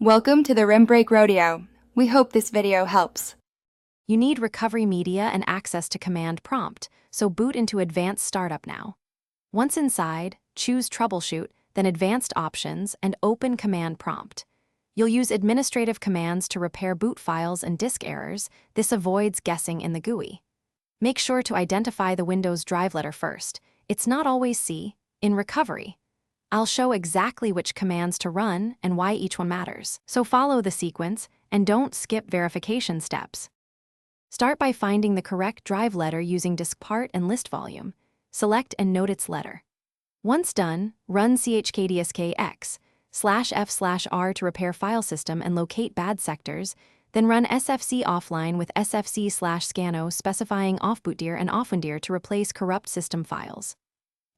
Welcome to the Rim Break Rodeo. We hope this video helps. You need recovery media and access to command prompt, so boot into Advanced Startup now. Once inside, choose Troubleshoot, then Advanced Options, and open Command Prompt. You'll use administrative commands to repair boot files and disk errors. This avoids guessing in the GUI. Make sure to identify the Windows drive letter first. It's not always C. In recovery, I'll show exactly which commands to run and why each one matters. So follow the sequence and don't skip verification steps. Start by finding the correct drive letter using disk part and list volume. Select and note its letter. Once done, run chkdskx/f/r to repair file system and locate bad sectors, then run sfc offline with sfc/scano specifying offbootdir and offwindir to replace corrupt system files.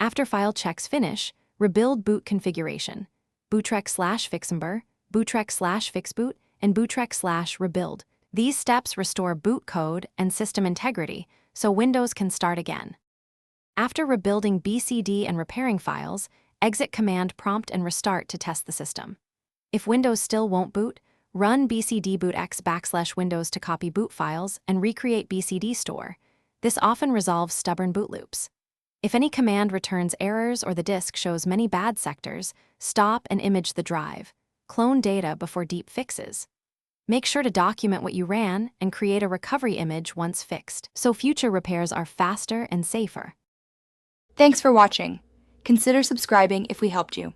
After file checks finish, rebuild boot configuration, bootrec/fixember, bootrec/fixboot, and bootrec/rebuild. These steps restore boot code and system integrity so Windows can start again. After rebuilding BCD and repairing files, exit command prompt and restart to test the system. If Windows still won't boot, run bcd bootx/Windows to copy boot files and recreate BCD store. This often resolves stubborn boot loops. If any command returns errors or the disk shows many bad sectors, stop and image the drive. Clone data before deep fixes. Make sure to document what you ran and create a recovery image once fixed, so future repairs are faster and safer. Thanks for watching. Consider subscribing if we helped you.